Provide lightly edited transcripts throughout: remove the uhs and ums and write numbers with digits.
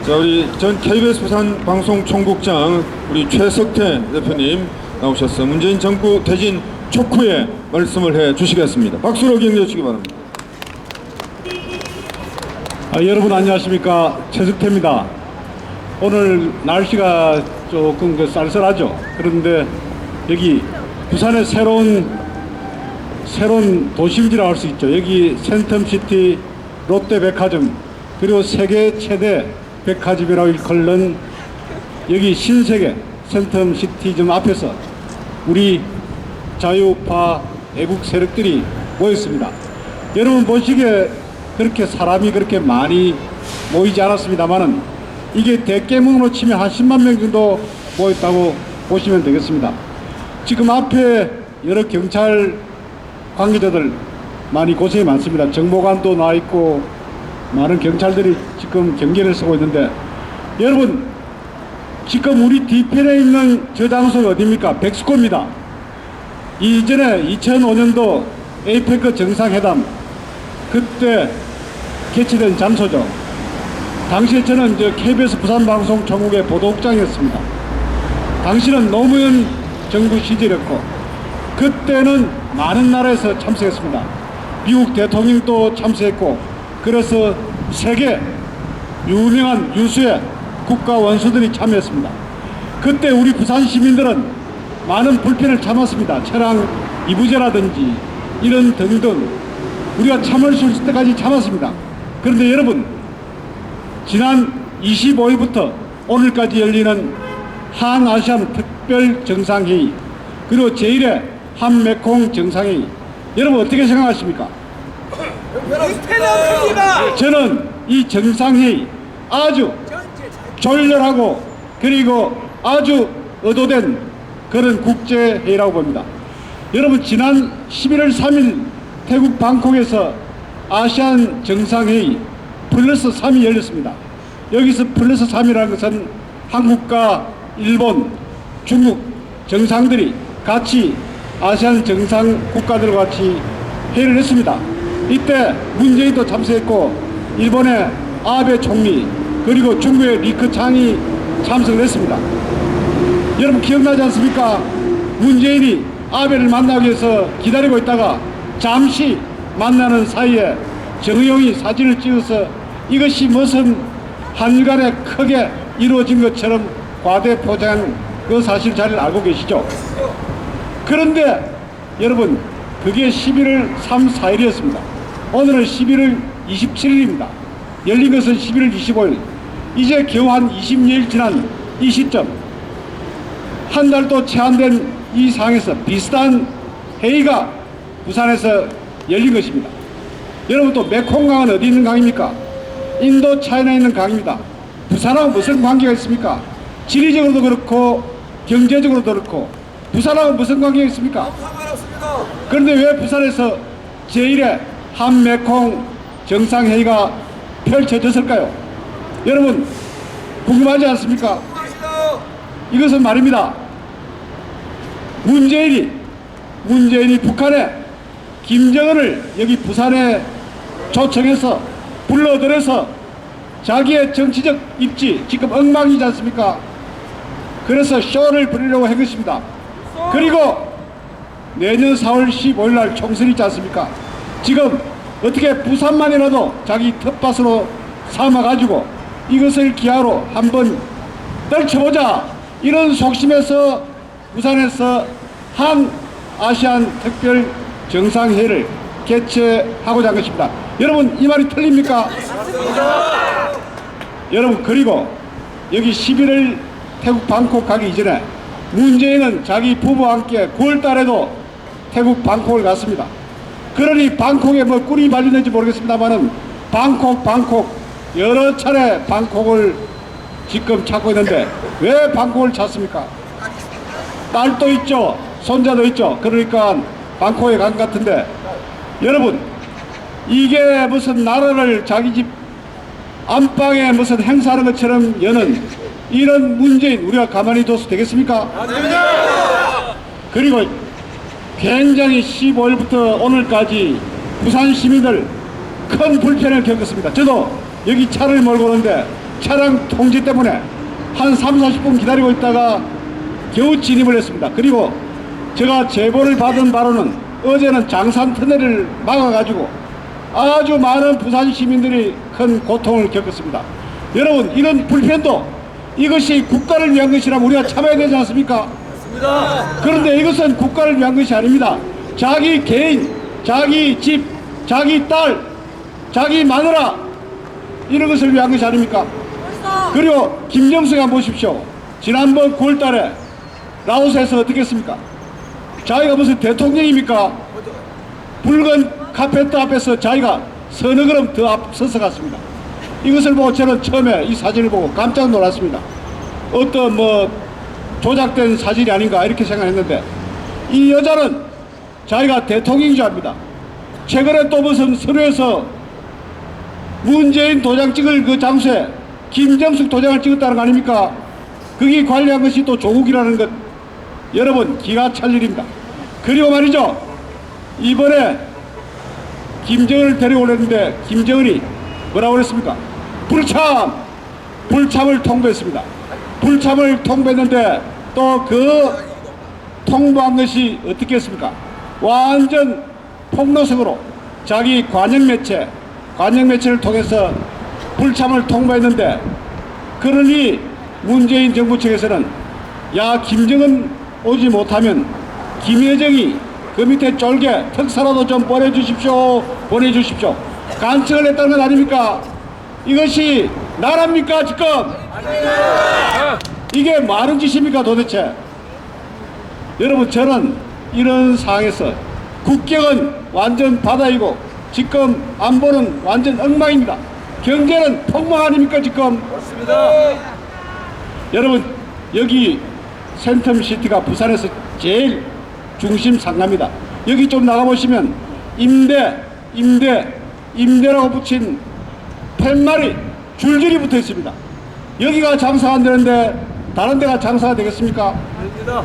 자, 우리 전 KBS 부산 방송총국장 우리 최석태 대표님 나오셔서 문재인 정부 퇴진 촉후에 말씀을 해 주시겠습니다. 박수로 격려해 주시기 바랍니다. 여러분 안녕하십니까, 최석태입니다. 오늘 날씨가 조금 쌀쌀하죠. 그런데 여기 부산의 새로운 도심지라고 할 수 있죠. 여기 센텀시티 롯데백화점, 그리고 세계 최대 백화점이라고 일컬는 여기 신세계 센텀시티점 앞에서 우리 자유파 애국 세력들이 모였습니다. 여러분 보시기에 그렇게 사람이 그렇게 많이 모이지 않았습니다만은 이게 대깨문으로 치면 한 10만 명 정도 모였다고 보시면 되겠습니다. 지금 앞에 여러 경찰 관계자들 많이 고생이 많습니다. 정보관도 나와 있고 많은 경찰들이 지금 경계를 서고 있는데, 여러분 지금 우리 뒤편에 있는 저 장소는 어디입니까? 백스코입니다. 이전에 2005년도 에이페크 정상회담 그때 개최된 장소죠. 당시에 저는 KBS 부산방송총국의 보도국장이었습니다. 당시는 노무현 정부 시절이었고 그때는 많은 나라에서 참석했습니다. 미국 대통령도 참석했고, 그래서 세계 유명한 유수의 국가 원수들이 참여했습니다. 그때 우리 부산 시민들은 많은 불편을 참았습니다. 차량 이부제라든지 이런 등등 우리가 참을 수 있을 때까지 참았습니다. 그런데 여러분, 지난 25일부터 오늘까지 열리는 한아시안 특별 정상회의, 그리고 제1회 한메콩 정상회의, 여러분 어떻게 생각하십니까? 저는 이 정상회의 아주 졸렬하고 그리고 아주 의도된 그런 국제회의라고 봅니다. 여러분, 지난 11월 3일 태국 방콕에서 아시안 정상회의 플러스 3이 열렸습니다. 여기서 플러스 3이라는 것은 한국과 일본, 중국 정상들이 같이 아시안 정상 국가들과 같이 회의를 했습니다. 이때 문재인도 참석했고 일본의 아베 총리 그리고 중국의 리크 창이 참석을 했습니다. 여러분 기억나지 않습니까? 문재인이 아베를 만나기 위해서 기다리고 있다가 잠시 만나는 사이에 정의용이 사진을 찍어서 이것이 무슨 한간에 크게 이루어진 것처럼 과대 포장한 그 사실 자리를 알고 계시죠? 그런데 여러분, 그게 11월 3, 4일이었습니다. 오늘은 11월 27일입니다. 열린 것은 11월 25일. 이제 겨우 한 20여일 지난 이 시점, 한 달도 채 안 된 이 상황에서 비슷한 회의가 부산에서 열린 것입니다. 여러분, 또 메콩강은 어디 있는 강입니까? 인도 차이나에 있는 강입니다. 부산하고 무슨 관계가 있습니까? 지리적으로도 그렇고 경제적으로도 그렇고 부산하고 무슨 관계가 있습니까? 그런데 왜 부산에서 제1회 한메콩 정상회의가 펼쳐졌을까요? 여러분 궁금하지 않습니까? 이것은 말입니다. 문재인이 북한에 김정은을 여기 부산에 초청해서 불러들여서 자기의 정치적 입지, 지금 엉망이지 않습니까? 그래서 쇼를 부리려고 한 것입니다. 그리고 내년 4월 15일 날 총선이 있지 않습니까? 지금 어떻게 부산만이라도 자기 텃밭으로 삼아가지고 이것을 기하로 한번 떨쳐보자, 이런 속심에서 부산에서 한 아시안 특별 정상회의를 개최하고자 한 것입니다. 여러분 이 말이 틀립니까? 여러분, 그리고 여기 11월 태국 방콕 가기 이전에 문재인은 자기 부부와 함께 9월 달에도 태국 방콕을 갔습니다. 그러니 방콕에 뭐 꿀이 발리는지 모르겠습니다만은 방콕 여러 차례 방콕을 지금 찾고 있는데 왜 방콕을 찾습니까? 딸도 있죠, 손자도 있죠. 그러니까 방콕에 간 것 같은데, 여러분 이게 무슨 나라를 자기 집 안방에 무슨 행사하는 것처럼 여는 이런 문재인 우리가 가만히 둬서 되겠습니까? 그리고 굉장히 15일부터 오늘까지 부산 시민들 큰 불편을 겪었습니다. 저도 여기 차를 몰고 오는데 차량 통제 때문에 한 3, 40분 기다리고 있다가 겨우 진입을 했습니다. 그리고 제가 제보를 받은 바로는 어제는 장산 터널을 막아가지고 아주 많은 부산 시민들이 큰 고통을 겪었습니다. 여러분, 이런 불편도 이것이 국가를 위한 것이라면 우리가 참아야 되지 않습니까? 맞습니다. 그런데 이것은 국가를 위한 것이 아닙니다. 자기 개인, 자기 집, 자기 딸, 자기 마누라 이런 것을 위한 것이 아닙니까? 그리고 김정숙 한번 보십시오. 지난번 9월 달에 라오스에서 어떻게 했습니까? 자기가 무슨 대통령입니까? 붉은 카페트 앞에서 자기가 서너 걸음 더 앞서서 갔습니다. 이것을 보고 저는 처음에 이 사진을 보고 깜짝 놀랐습니다. 어떤 조작된 사진이 아닌가 이렇게 생각했는데 이 여자는 자기가 대통령인 줄 압니다. 최근에 또 무슨 서류에서 문재인 도장 찍을 그 장소에 김정숙 도장을 찍었다는 거 아닙니까? 거기 관리한 것이 또 조국이라는 것, 여러분 기가 찰 일입니다. 그리고 말이죠, 이번에 김정은을 데려오려는데 김정은이 뭐라고 그랬습니까? 불참을 통보했습니다. 불참을 통보했는데 또 그 통보한 것이 어떻게 했습니까? 완전 폭로성으로 자기 관영 매체를 통해서 불참을 통보했는데, 그러니 문재인 정부 측에서는 야, 김정은 오지 못하면 김여정이 그 밑에 쫄게 특사라도 좀 보내주십시오 간청을 했다는 건 아닙니까? 이것이 나랍니까 지금? 이게 많은 짓입니까 도대체? 여러분, 저는 이런 상황에서 국격은 완전 바다이고 지금 안보는 완전 엉망입니다. 경제는 폭망 아닙니까 지금? 그렇습니다. 여러분, 여기 센텀시티가 부산에서 제일 중심 상가입니다. 여기 좀 나가보시면 임대라고 붙인 팻말이 줄줄이 붙어 있습니다. 여기가 장사가 안 되는데 다른 데가 장사가 되겠습니까? 아닙니다.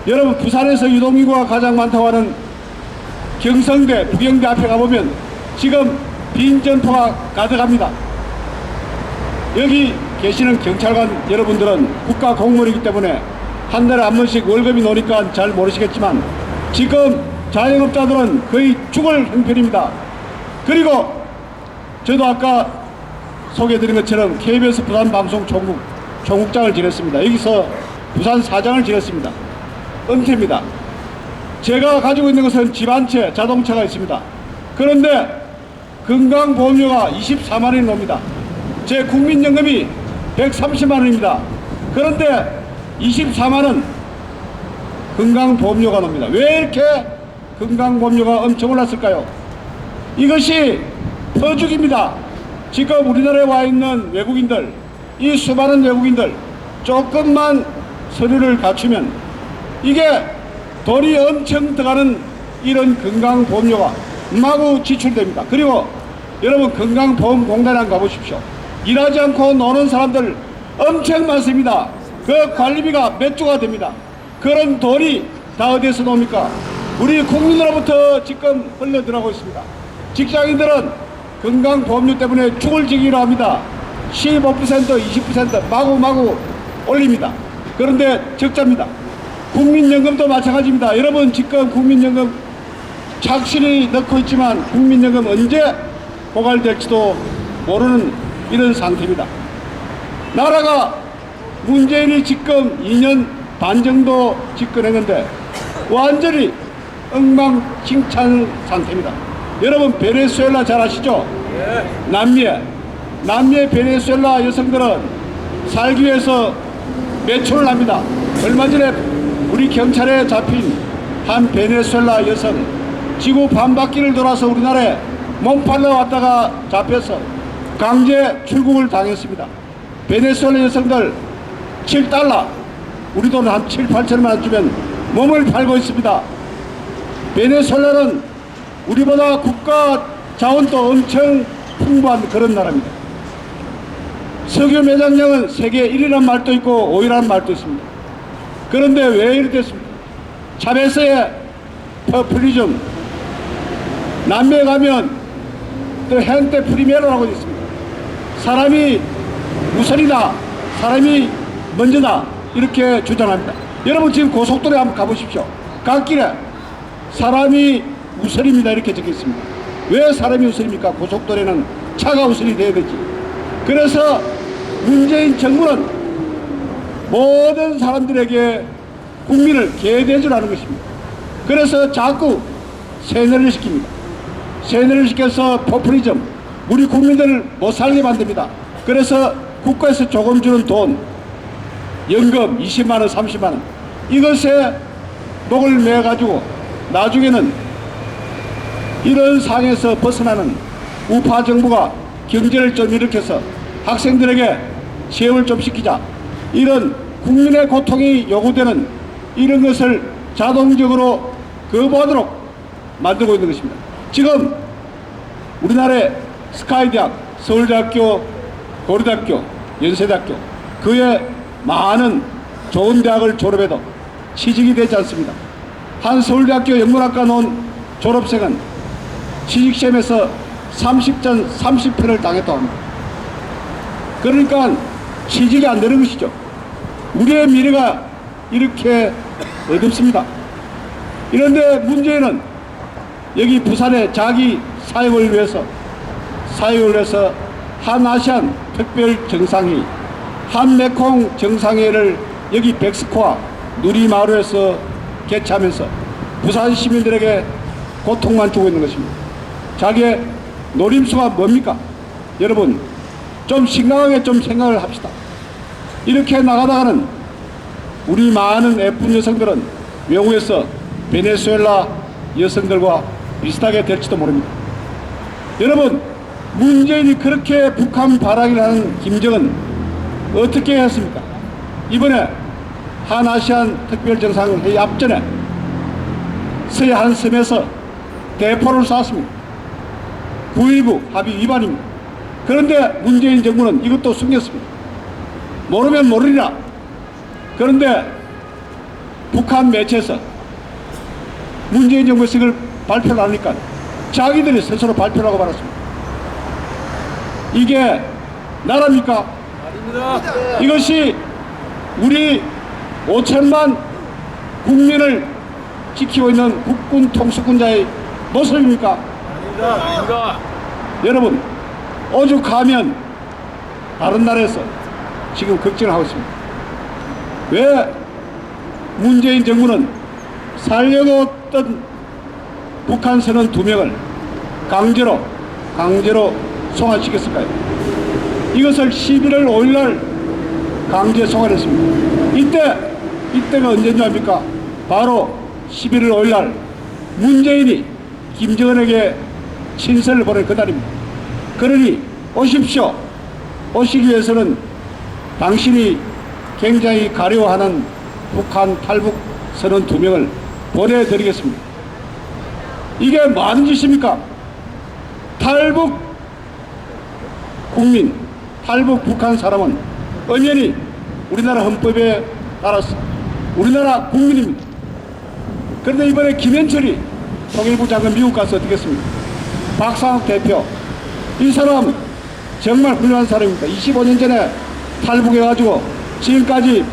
여러분, 부산에서 유동인구가 가장 많다고 하는 경성대, 부경대 앞에 가보면 지금 빈 점포가 가득합니다. 여기 계시는 경찰관 여러분들은 국가 공무원이기 때문에 한 달에 한 번씩 월급이 나오니까 잘 모르시겠지만 지금 자영업자들은 거의 죽을 형편입니다. 그리고 저도 아까 소개해드린 것처럼 KBS 부산 방송 총국장을 지냈습니다. 여기서 부산 사장을 지냈습니다. 은퇴입니다. 제가 가지고 있는 것은 집 한 채, 자동차가 있습니다. 그런데 건강보험료가 24만 원이 놉니다. 제 국민연금이 130만 원입니다. 그런데 24만 원 건강보험료가 납니다. 왜 이렇게 건강보험료가 엄청 올랐을까요? 이것이 터죽입니다. 지금 우리나라에 와 있는 외국인들, 이 수많은 외국인들 조금만 서류를 갖추면 이게 돈이 엄청 들어가는 이런 건강보험료가 마구 지출됩니다. 그리고 여러분, 건강보험공단에 한번 가보십시오. 일하지 않고 노는 사람들 엄청 많습니다. 그 관리비가 몇 조가 됩니다. 그런 돈이 다 어디에서 나옵니까? 우리 국민으로부터 지금 흘러들어가고 있습니다. 직장인들은 건강보험료 때문에 죽을 지기로 합니다. 15%, 20% 마구마구 올립니다. 그런데 적자입니다. 국민연금도 마찬가지입니다. 여러분, 지금 국민연금 착실히 넣고 있지만 국민연금 언제 고갈될지도 모르는 이런 상태입니다. 나라가 문재인이 지금 2년 반 정도 집권했는데 완전히 엉망진창 상태입니다. 여러분, 베네수엘라 잘 아시죠? 남미의 베네수엘라 여성들은 살기 위해서 매초를 합니다. 얼마 전에 우리 경찰에 잡힌 한 베네수엘라 여성, 지구 반바퀴를 돌아서 우리나라에 몸팔러 왔다가 잡혀서 강제 출국을 당했습니다. 베네수엘라 여성들 $7, 우리 돈 한 7, 8천만 원 주면 몸을 팔고 있습니다. 베네수엘라는 우리보다 국가 자원도 엄청 풍부한 그런 나라입니다. 석유 매장량은 세계 1위라는 말도 있고 5위라는 말도 있습니다. 그런데 왜 이렇게 됐습니까? 차베스의 퍼플리즘, 남미에 가면 또 헨테 프리메로라고 있습니다. 사람이 우선이다, 사람이 먼저다, 이렇게 주장합니다. 여러분 지금 고속도로에 한번 가보십시오. 갓길에 사람이 우선입니다 이렇게 적혀 있습니다. 왜 사람이 우선입니까? 고속도로에는 차가 우선이 돼야 되지. 그래서 문재인 정부는 모든 사람들에게 국민을 개대주라는 것입니다. 그래서 자꾸 세뇌를 시킵니다. 세뇌를 시켜서 포퓰리즘, 우리 국민들을 못 살게 만듭니다. 그래서 국가에서 조금 주는 돈, 연금 20만원, 30만원, 이것에 목을 매가지고 나중에는 이런 상에서 벗어나는 우파 정부가 경제를 좀 일으켜서 학생들에게 시험을 좀 시키자, 이런 국민의 고통이 요구되는 이런 것을 자동적으로 거부하도록 만들고 있는 것입니다. 지금 우리나라의 스카이대학, 서울대학교, 고려대학교, 연세대학교, 그에 많은 좋은 대학을 졸업해도 취직이 되지 않습니다. 한 서울대학교 영문학과 나온 졸업생은 취직시험에서 30전 30패를 당했다고 합니다. 그러니까 취직이 안 되는 것이죠. 우리의 미래가 이렇게 어둡습니다. 이런데 문제는 여기 부산에 자기 사역을 위해서 한아시안 특별 정상회의, 한메콩 정상회의를 여기 백스코와 누리마루에서 개최하면서 부산 시민들에게 고통만 주고 있는 것입니다. 자기의 노림수가 뭡니까? 여러분 좀 심각하게 좀 생각을 합시다. 이렇게 나가다가는 우리 많은 예쁜 여성들은 외국에서 베네수엘라 여성들과 비슷하게 될지도 모릅니다. 여러분 문재인이 그렇게 북한 발악을 하는 김정은 어떻게 했습니까? 이번에 한아시안 특별정상회의 앞전에 서해안 섬에서 대포를 쐈습니다. 9.19 합의 위반입니다. 그런데 문재인 정부는 이것도 숨겼습니다. 모르면 모르리라. 그런데 북한 매체에서 문재인 정부에서 이걸 발표를 하니까 자기들이 스스로 발표를 하고 말았습니다. 이게 나라입니까? 아닙니다. 이것이 우리 5천만 국민을 지키고 있는 국군 통수권자의 모습입니까? 아닙니다. 여러분 오죽하면 다른 나라에서 지금 걱정을 하고 있습니다. 왜 문재인 정부는 살려고 했던 북한 선원 2명을 강제로 송환시켰을까요? 이것을 11월 5일날 강제 송환했습니다. 이때가 언제인 압니까? 바로 11월 5일날 문재인이 김정은에게 친서를 보낸 그날입니다. 그러니 오십시오. 오시기 위해서는 당신이 굉장히 가려워하는 북한 탈북 선원 2명을 보내드리겠습니다. 이게 많은 짓입니까? 탈북 국민, 탈북 북한 사람은 엄연히 우리나라 헌법에 따라서 우리나라 국민입니다. 그런데 이번에 김현철이 통일부 장관 미국 가서 어떻게 했습니까? 박상욱 대표, 이 사람 정말 훌륭한 사람입니다. 25년 전에 탈북해가지고 지금까지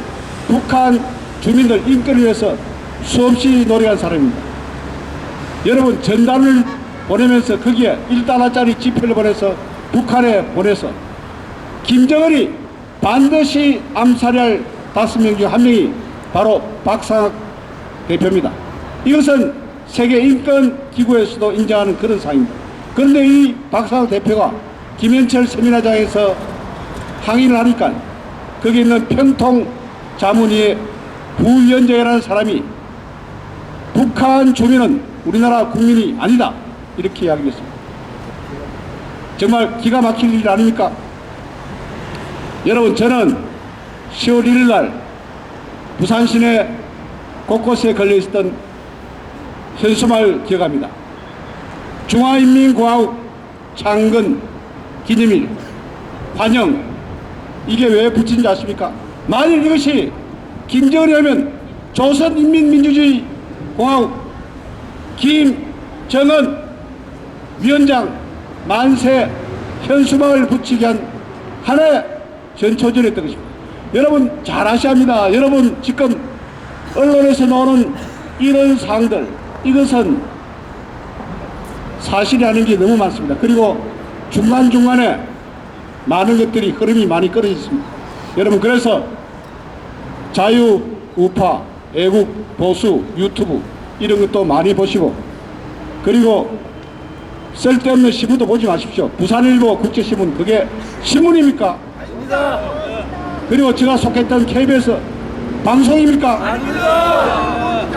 북한 주민들 인권을 위해서 수없이 노력한 사람입니다. 여러분 전단을 보내면서 거기에 1달러짜리 지표를 보내서 북한에 보내서 김정은이 반드시 암살해야 할 5명 중 1명이 바로 박상욱 대표입니다. 이것은 세계인권기구에서도 인정하는 그런 사항입니다. 그런데 이 박상욱 대표가 김현철 세미나장에서 항의를 하니까 거기 있는 평통자문위의 부위원장이라는 사람이 북한 주민은 우리나라 국민이 아니다 이렇게 이야기했습니다. 정말 기가 막힐 일 아닙니까? 여러분 저는 10월 1일 날 부산 시내 곳곳에 걸려있었던 현수막을 기억합니다. 중화인민공화국 창건 기념일 환영, 이게 왜 붙인지 아십니까? 만일 이것이 김정은이 하면 조선인민민주주의 공화국 김정은 위원장 만세 현수막을 붙이게 한 하나의 전초전했던 것입니다. 여러분 잘 아셔야 합니다. 여러분 지금 언론에서 나오는 이런 사항들, 이것은 사실이 아닌 게 너무 많습니다. 그리고 중간중간에 많은 것들이 흐름이 많이 끊어져 있습니다. 여러분 그래서 자유, 우파, 애국, 보수, 유튜브 이런 것도 많이 보시고, 그리고 쓸데없는 신문도 보지 마십시오. 부산일보, 국제신문 그게 신문입니까? 아닙니다. 그리고 제가 속했던 KBS 방송입니까? 아닙니다.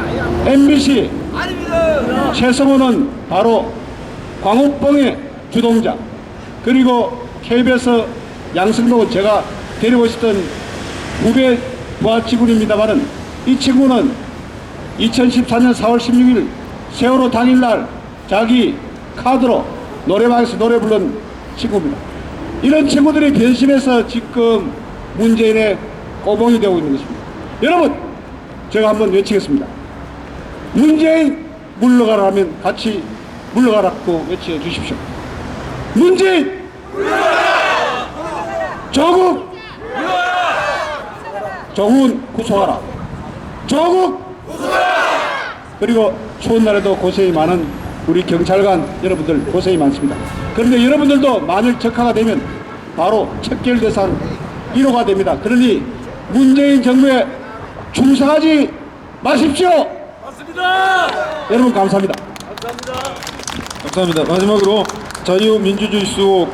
MBC 아닙니다. 최성호는 바로 광우병의 주동자, 그리고 KBS 양승동은 제가 데리고 있었던 후배 부하직원입니다만은 이 친구는 2014년 4월 16일 세월호 당일날 자기 카드로 노래방에서 노래 부른 친구입니다. 이런 친구들이 변심해서 지금 문재인의 꼬봉이 되고 있는 것입니다. 여러분 제가 한번 외치겠습니다. 문재인 물러가라 하면 같이 물러가라고 외쳐 주십시오. 문재인 물러가라! 조국 물러가라! 조국은 구속하라. 조국 구속하라! 그리고 추운 날에도 고생이 많은 우리 경찰관 여러분들 고생이 많습니다. 그런데 여러분들도 만일 적화가 되면 바로 척결 대상 1호가 됩니다. 그러니 문재인 정부에 충성하지 마십시오. 맞습니다. 여러분 감사합니다. 감사합니다. 마지막으로 자유민주주의 수호